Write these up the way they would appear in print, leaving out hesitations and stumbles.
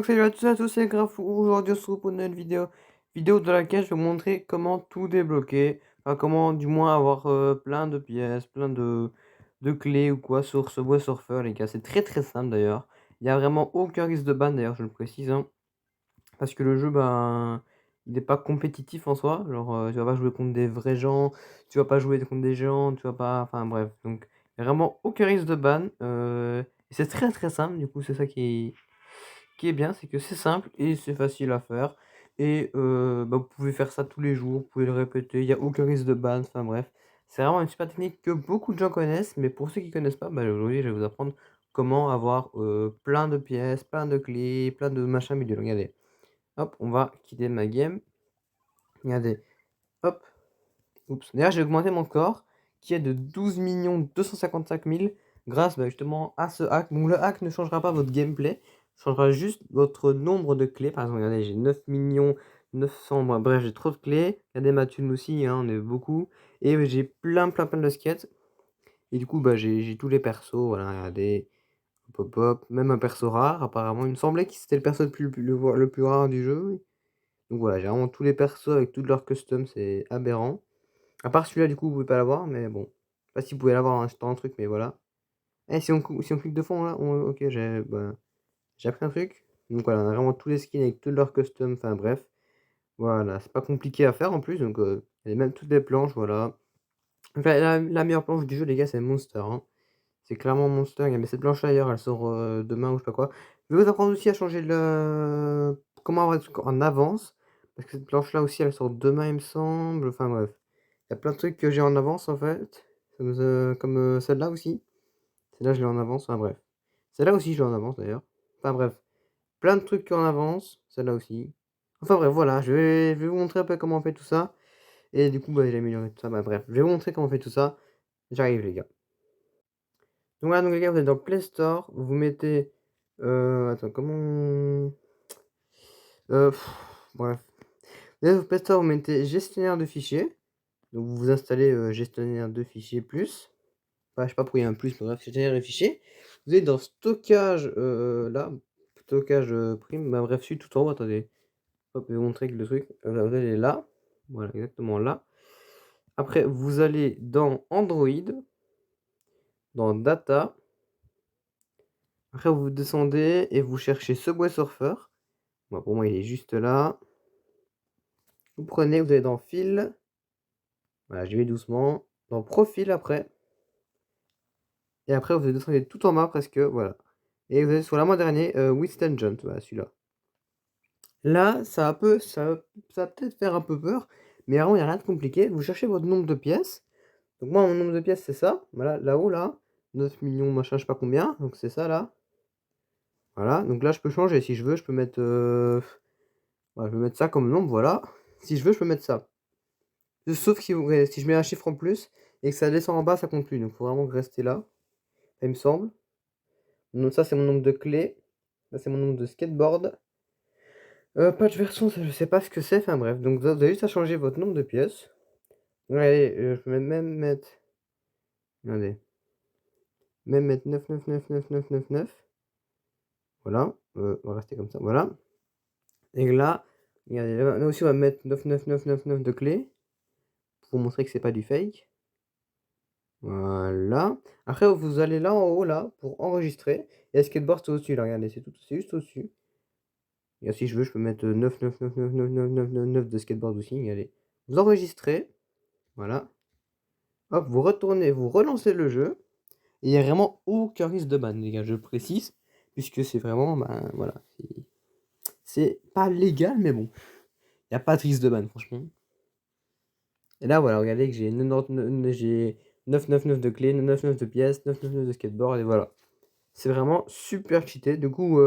Donc salut à tous et à tous, c'est Grafou. Aujourd'hui on se retrouve pour une nouvelle vidéo dans laquelle je vais vous montrer comment tout débloquer, enfin comment du moins avoir plein de pièces, plein de clés ou quoi sur Subway Surfer les gars. C'est très très simple d'ailleurs. Il n'y a vraiment aucun risque de ban d'ailleurs, je le précise, hein, parce que le jeu, ben, il n'est pas compétitif en soi. Genre tu vas pas jouer contre des vrais gens, tu vas pas jouer contre des gens, tu vas pas, enfin bref. Donc il n'y a vraiment aucun risque de ban. Et c'est très très simple, du coup c'est ça qui est bien, c'est que c'est simple et c'est facile à faire. Et bah, vous pouvez faire ça tous les jours, vous pouvez le répéter, il n'y a aucun risque de ban, enfin bref. C'est vraiment une super technique que beaucoup de gens connaissent, mais pour ceux qui connaissent pas, bah, aujourd'hui je vais vous apprendre comment avoir plein de pièces, plein de clés, plein de machins bidule. Regardez, hop, on va quitter ma game. Regardez, hop, oups. D'ailleurs, j'ai augmenté mon score qui est de 12 255 000 grâce bah, justement à ce hack. Donc, le hack ne changera pas votre gameplay, changera juste votre nombre de clés. Par exemple, regardez, j'ai 9 900 000, bref, j'ai trop de clés. Regardez ma thune aussi, hein, on est beaucoup. Et j'ai plein de skates. Et du coup, bah, j'ai tous les persos. Voilà, regardez, hop, hop, hop. Même un perso rare, apparemment. Il me semblait que c'était le perso le plus rare du jeu. Donc voilà, j'ai vraiment tous les persos avec toutes leurs customs, c'est aberrant. À part celui-là, du coup, vous pouvez pas l'avoir, mais bon. Je sais pas si vous pouvez l'avoir en achetant un truc, mais voilà. Et si on clique de fond, là, ok, j'ai appris un truc. Donc voilà, on a vraiment tous les skins avec tous leurs customs, enfin bref. Voilà, c'est pas compliqué à faire en plus, donc il y a même toutes les planches, voilà. Enfin, la meilleure planche du jeu, les gars, c'est Monster, hein. C'est clairement Monster, mais cette planche ailleurs, elle sort demain ou je sais pas quoi. Je vais vous apprendre aussi à changer comment avoir des trucs en avance. Parce que cette planche-là aussi, elle sort demain, il me semble. Enfin bref. Il y a plein de trucs que j'ai en avance en fait. Comme celle-là aussi. Celle-là, je l'ai en avance. Enfin bref. Celle-là aussi, je l'ai en avance d'ailleurs. Enfin bref. Plein de trucs en avance. Celle-là aussi. Enfin bref, voilà. Je vais vous montrer un peu comment on fait tout ça. Et du coup, bah, j'ai amélioré tout ça. Bah bref. Je vais vous montrer comment on fait tout ça. J'arrive, les gars. Donc voilà, donc les gars, vous êtes dans Play Store. Vous mettez. Attends, comment. Bref. Vous êtes dans Play Store, vous mettez gestionnaire de fichiers. Donc vous installez gestionnaire de fichiers plus. Enfin, je sais pas pourquoi il y a un plus, mais bref, gestionnaire de fichiers. Vous êtes dans stockage là. Stockage prime. Bah bref, je suis tout en haut, attendez. Hop, je vais vous montrer que le truc. Vous allez là. Voilà, exactement là. Après, vous allez dans Android. Dans Data. Après, vous descendez et vous cherchez Subway Surfer. Bon, pour moi, il est juste là. Vous prenez, vous allez dans Fil. Voilà, je vais doucement. Dans Profil après. Et après, vous descendez tout en bas presque. Voilà. Et vous allez sur l'avant-dernier, Winston Jones. Voilà, celui-là. Là, ça va peut-être faire un peu peur. Mais vraiment, il n'y a rien de compliqué. Vous cherchez votre nombre de pièces. Donc, moi, mon nombre de pièces, c'est ça. Voilà, là-haut, là. 9 millions, machin, je sais pas combien. Donc, c'est ça, là. Voilà. Donc là, je peux changer. Si je veux, je peux mettre. Voilà, je peux mettre ça comme nombre. Voilà. Si je veux, je peux mettre ça. Sauf si je mets un chiffre en plus et que ça descend en bas, ça compte plus. Donc, il faut vraiment rester là, il me semble. Donc, ça, c'est mon nombre de clés. Là, c'est mon nombre de skateboard. Patch version, ça, je sais pas ce que c'est. Enfin, bref. Donc, vous avez juste à changer votre nombre de pièces. Donc, allez, je peux même mettre. Regardez. Même mettre 9. Voilà. On va rester comme ça. Voilà. Et là, regardez, là aussi, on va mettre 9 de clés. Pour vous montrer que c'est pas du fake. Voilà. Après, vous allez là en haut, là, pour enregistrer. Et le skateboard, c'est au-dessus, là, regardez, c'est juste au-dessus. Et si je veux, je peux mettre 9 de skateboard aussi. Regardez. Vous enregistrez. Voilà. Hop, vous retournez, vous relancez le jeu. Et il n'y a vraiment aucun risque de ban, les gars, je précise. Puisque c'est vraiment, ben voilà. C'est pas légal, mais bon. Il n'y a pas de risque de ban, franchement. Et là, voilà, regardez que j'ai 9 de clés, 9 de pièces, 9 de skateboard, et voilà. C'est vraiment super cheaté. Du coup,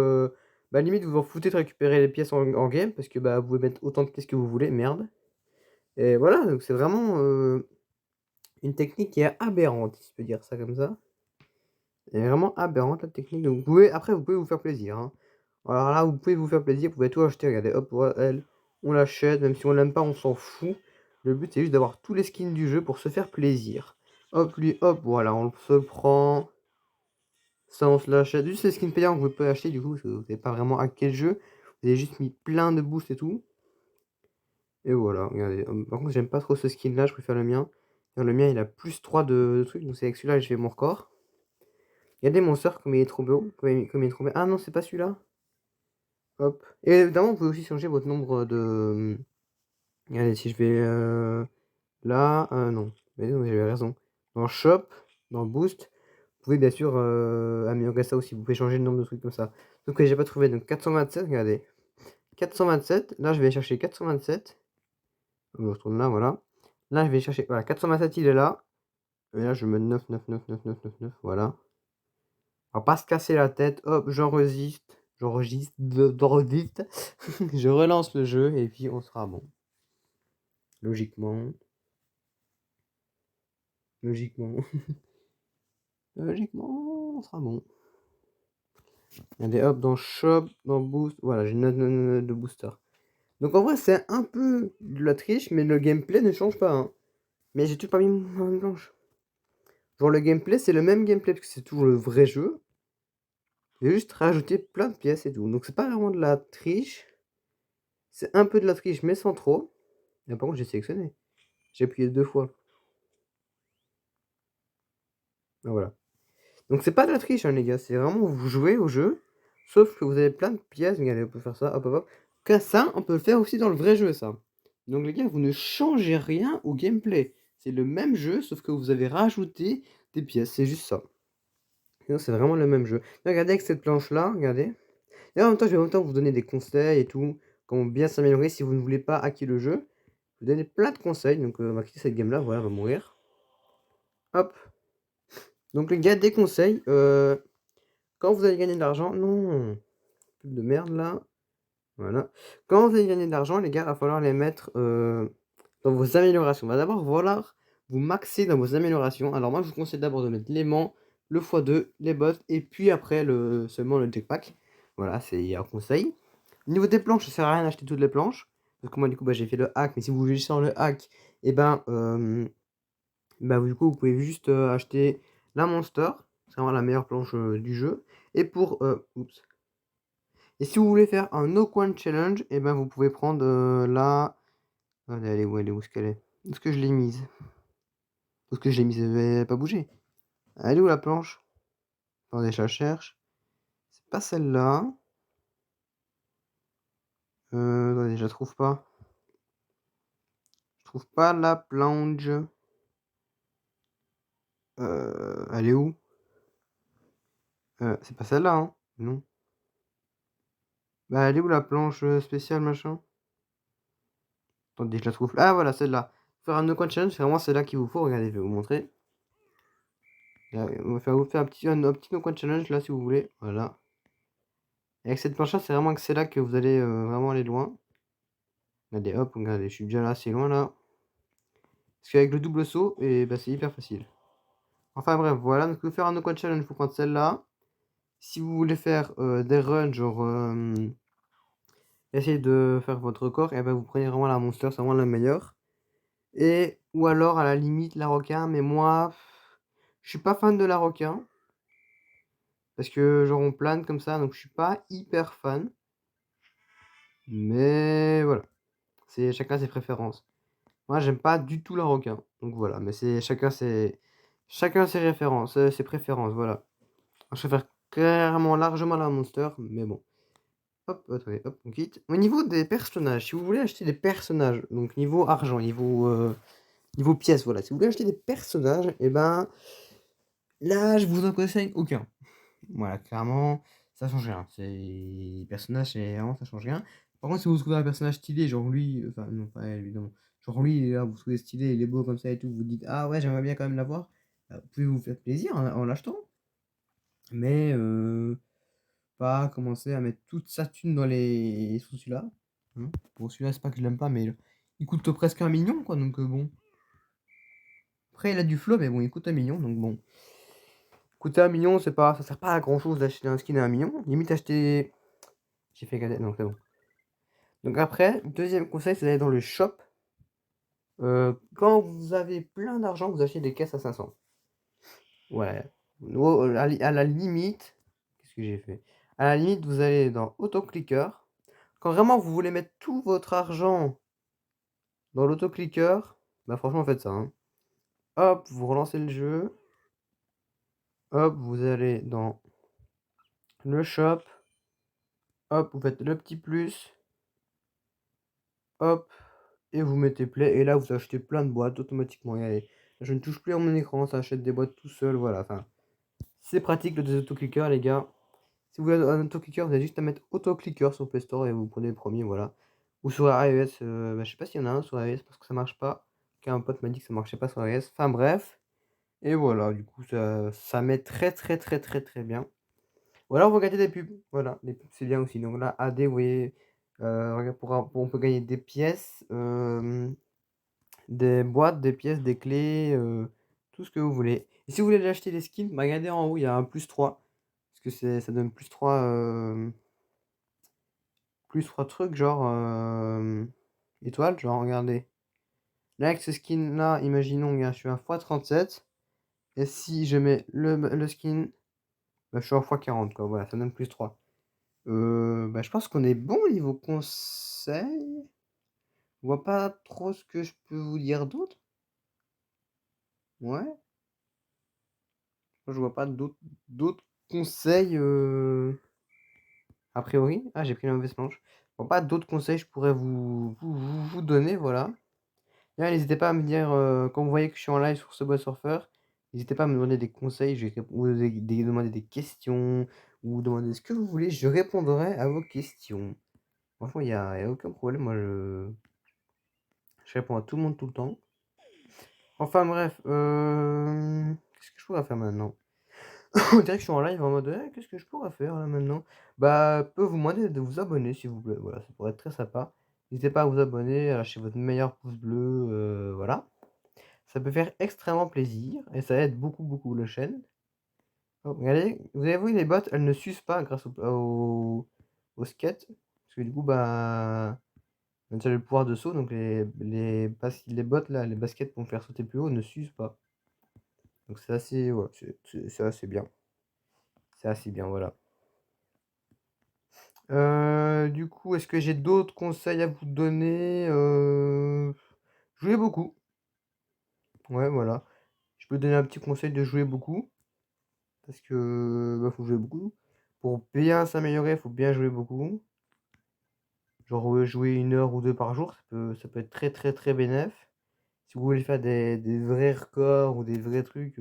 bah, limite, vous vous en foutez de récupérer les pièces en game, parce que bah, vous pouvez mettre autant de pièces que vous voulez, merde. Et voilà, donc c'est vraiment une technique qui est aberrante, si je peux dire ça comme ça. Elle est vraiment aberrante la technique. Donc après, vous pouvez vous faire plaisir, hein. Alors là, vous pouvez vous faire plaisir, vous pouvez tout acheter. Regardez, hop, elle, on l'achète, même si on l'aime pas, on s'en fout. Le but, c'est juste d'avoir tous les skins du jeu pour se faire plaisir. Hop, lui, hop, voilà, on se le prend. Ça, on se l'achète. Juste les skins payants, vous pouvez pas acheter, du coup, parce que vous n'avez pas vraiment hacké le jeu. Vous avez juste mis plein de boosts et tout. Et voilà, regardez. Par contre, j'aime pas trop ce skin-là, je préfère le mien. Le mien, il a plus 3 de trucs, donc c'est avec celui-là que je fais mon record. Regardez mon sort, comme il est trop beau. Comme il est trop bien. Ah non, c'est pas celui-là. Hop. Et évidemment, vous pouvez aussi changer votre nombre de... Regardez, si je vais là... non. Mais non, j'avais raison. Dans Shop, dans Boost, vous pouvez bien sûr améliorer ça aussi. Vous pouvez changer le nombre de trucs comme ça. Donc j'ai pas trouvé. Donc 427, regardez. 427. Là, je vais chercher 427. Je retourne là, voilà. Là, je vais chercher... Voilà, 427, il est là. Et là, je mets 9, 9, 9, 9, 9, 9, 9. Voilà. On va pas se casser la tête. Hop, j'enregistre. J'enregistre. Je relance le jeu et puis on sera bon. Logiquement. Logiquement. Logiquement, on sera bon. Regardez, hop, dans Shop, dans Boost. Voilà, j'ai une note de booster. Donc en vrai, c'est un peu de la triche, mais le gameplay ne change pas. Hein. Mais j'ai toujours pas mis ma main blanche. Genre, le gameplay, c'est le même gameplay, parce que c'est toujours le vrai jeu. J'ai juste rajouté plein de pièces et tout. Donc c'est pas vraiment de la triche. C'est un peu de la triche, mais sans trop. Et par contre, j'ai sélectionné. J'ai appuyé 2 fois. Ah, voilà. Donc c'est pas de la triche, hein, les gars. C'est vraiment vous jouez au jeu. Sauf que vous avez plein de pièces. Regardez, on peut faire ça, hop, hop, hop. Que ça, on peut le faire aussi dans le vrai jeu, ça. Donc les gars, vous ne changez rien au gameplay. C'est le même jeu, sauf que vous avez rajouté des pièces. C'est juste ça. Sinon, c'est vraiment le même jeu. Regardez avec cette planche-là, regardez. Et en même temps, je vais en même temps vous donner des conseils et tout. Comment bien s'améliorer si vous ne voulez pas hacker le jeu. Je vais vous donner plein de conseils. Donc on va quitter cette game-là. Voilà, on va mourir. Hop. Donc les gars, des conseils. Quand vous allez gagner de l'argent... Non. Pub de merde là. Voilà. Quand vous allez gagner de l'argent, les gars, il va falloir les mettre dans vos améliorations. On va d'abord vouloir vous maxer dans vos améliorations. Alors moi, je vous conseille d'abord de mettre l'aimant, le x2, les bots, et puis après seulement le jetpack. Voilà, c'est un conseil. Au niveau des planches, ça sert à rien d'acheter toutes les planches. Parce que moi, du coup, j'ai fait le hack. Mais si vous voulez juste faire le hack, et du coup, vous pouvez juste acheter la Monster. C'est vraiment la meilleure planche du jeu. Et pour... oups. Et si vous voulez faire un no coin challenge, et vous pouvez prendre la... Elle est où, est-ce qu'elle est? Est-ce que je l'ai mise? Parce que je l'ai mise, elle va pas bouger. Elle est où la planche? Attendez, je la cherche. C'est pas celle-là. Attendez, je la trouve pas. Je trouve pas la planche. Elle est où? C'est pas celle-là, hein? Non. Bah, elle est où la planche spéciale, machin? Attendez, je la trouve. Ah, voilà, celle-là. Faire un no coin challenge, c'est vraiment celle-là qu'il vous faut. Regardez, je vais vous montrer. On va vous faire un petit no coin challenge là, si vous voulez. Voilà. Et avec cette planche-là, c'est vraiment que c'est là que vous allez vraiment aller loin. Regardez, hop, regardez, je suis déjà là, assez loin là. Parce qu'avec le double saut, et c'est hyper facile. Enfin bref, voilà, donc pour faire un no coin challenge, il faut prendre celle-là. Si vous voulez faire des runs, genre essayer de faire votre record, et vous prenez vraiment la monster, c'est vraiment la meilleure. Et ou alors à la limite la requin, mais moi je suis pas fan de la requin. Parce que genre on plane comme ça, donc je suis pas hyper fan. Mais voilà. C'est chacun ses préférences. Moi, j'aime pas du tout la requin. Donc voilà, mais c'est chacun ses références, ses préférences, voilà. Je préfère clairement largement la Monster, mais bon. Hop, attendez, hop, on quitte. Au niveau des personnages, si vous voulez acheter des personnages, donc niveau argent, niveau pièces, voilà. Si vous voulez acheter des personnages, et là, je vous en conseille aucun. Voilà, clairement, ça change rien. C'est personnage, c'est vraiment ça change rien. Par contre, si vous trouvez un personnage stylé, genre lui, enfin non pas elle, évidemment, genre lui, là, vous trouvez stylé, il est beau comme ça et tout, vous dites ah ouais j'aimerais bien quand même l'avoir, vous pouvez vous faire plaisir en l'achetant, mais pas commencer à mettre toute sa thune dans les sur celui-là. Hein. Bon celui-là c'est pas que je l'aime pas, mais il coûte presque 1 million quoi, donc bon. Après il a du flow, mais bon il coûte 1 million, donc bon. Coûter 1 million, c'est pas, ça sert pas à grand chose d'acheter un skin à 1 million. Limite acheter. J'ai fait gagner. Non, c'est bon. Donc après, deuxième conseil, c'est d'aller dans le shop. Quand vous avez plein d'argent, vous achetez des caisses à 500. Ouais. À la limite, qu'est-ce que j'ai fait? À la limite, vous allez dans autoclicker. Quand vraiment vous voulez mettre tout votre argent dans l'autoclicker, bah franchement faites ça, hein. Hop, vous relancez le jeu. Hop, vous allez dans le shop. Hop, vous faites le petit plus. Hop, et vous mettez play. Et là, vous achetez plein de boîtes automatiquement. Et allez, je ne touche plus à mon écran, ça achète des boîtes tout seul. Voilà, enfin, c'est pratique le autoclicker, les gars. Si vous voulez un autoclicker, vous avez juste à mettre autoclicker sur Play Store et vous prenez le premier, voilà. Ou sur iOS, bah, je sais pas s'il y en a un sur iOS parce que ça marche pas. Car un pote m'a dit que ça marchait pas sur iOS. Enfin bref. Et voilà, du coup, ça met très très très très très bien. Ou alors vous regardez des pubs. Voilà, les pubs c'est bien aussi. Donc là, AD, vous voyez, regarde, on peut gagner des pièces, des boîtes, des pièces, des clés, tout ce que vous voulez. Et si vous voulez acheter des skins, bah, regardez en haut, il y a un +3. Parce que ça donne +3 trucs, genre étoiles. Genre, regardez. Là, avec ce skin là, imaginons, gars, je suis à x37. Et si je mets le skin, bah, je suis à x40, quoi. Voilà, ça donne +3. Bah, je pense qu'on est bon au niveau conseil. Je vois pas trop ce que je peux vous dire d'autre. Ouais. Je vois pas d'autres conseils a priori. Ah, j'ai pris la mauvaise planche. Je vois pas d'autres conseils que je pourrais vous donner, voilà. Là, n'hésitez pas à me dire, quand vous voyez que je suis en live sur Subway Surfer, n'hésitez pas à me demander des conseils, ou demander des questions, ou demander ce que vous voulez, je répondrai à vos questions. Franchement, il y a aucun problème, moi je réponds à tout le monde tout le temps. Enfin bref, qu'est-ce que je pourrais faire maintenant? On dirait que je suis en live en mode: «Eh, qu'est-ce que je pourrais faire là maintenant?» Bah, peux vous demander de vous abonner s'il vous plaît, voilà, ça pourrait être très sympa. N'hésitez pas à vous abonner, à lâcher votre meilleur pouce bleu, voilà. Ça peut faire extrêmement plaisir et ça aide beaucoup, beaucoup la chaîne. Hop, regardez, vous avez vu les bots, elles ne s'usent pas grâce au skate. Parce que du coup, bah, même si j'ai le pouvoir de saut, donc les bots là, les baskets pour me faire sauter plus haut ne s'usent pas. Donc c'est assez, ouais, c'est assez bien. C'est assez bien, voilà. Du coup, est-ce que j'ai d'autres conseils à vous donner? Jouez beaucoup. Ouais, voilà. Je peux donner un petit conseil de jouer beaucoup. Parce que, bah, faut jouer beaucoup. Pour bien s'améliorer, il faut bien jouer beaucoup. Genre, jouer 1 heure ou 2 par jour, ça peut être très, très, très bénef. Si vous voulez faire des vrais records ou des vrais trucs,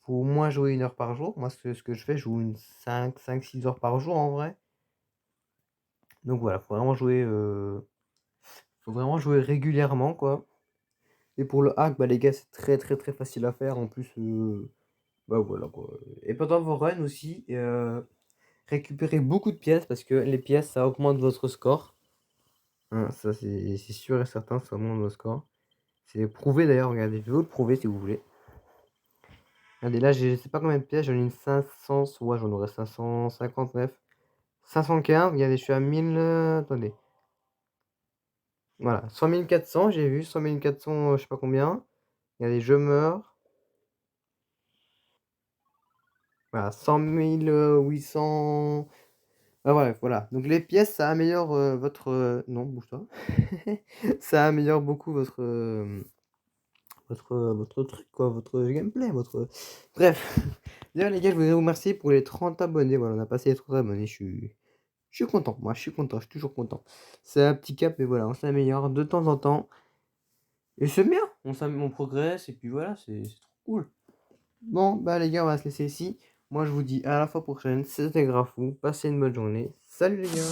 faut au moins jouer 1 heure par jour. Moi, ce que je fais, je joue 5-6 heures par jour, en vrai. Donc voilà, faut vraiment jouer régulièrement, quoi. Et pour le hack, bah, les gars, c'est très, très, très facile à faire. En plus, bah, voilà, quoi. Et pendant vos runs aussi, récupérez beaucoup de pièces parce que les pièces, ça augmente votre score. Hein, ça, c'est sûr et certain, ça augmente votre score. C'est prouvé d'ailleurs, regardez, je vais vous le prouver si vous voulez. Regardez, là, je sais pas combien de pièces, j'en ai une 500, ouais, j'en aurais 559. 515, regardez, je suis à 1000, attendez. Voilà, 100 400, j'ai vu, 100 400, je sais pas combien. Regardez, je meurs. Voilà, 100 800. Ah ouais, voilà. Donc les pièces, ça améliore votre. Non, bouge-toi. Ça améliore beaucoup votre truc, quoi, votre gameplay, votre. Bref. D'ailleurs, les gars, je voudrais vous remercier pour les 30 abonnés. Voilà, on a passé les 30 abonnés. Je suis content. Moi, je suis content. Je suis toujours content. C'est un petit cap, mais voilà, on s'améliore de temps en temps. Et c'est bien. On progresse. Et puis voilà, c'est trop cool. Bon, bah les gars, on va se laisser ici. Moi, je vous dis à la fois prochaine. C'était Grafou. Passez une bonne journée. Salut les gars.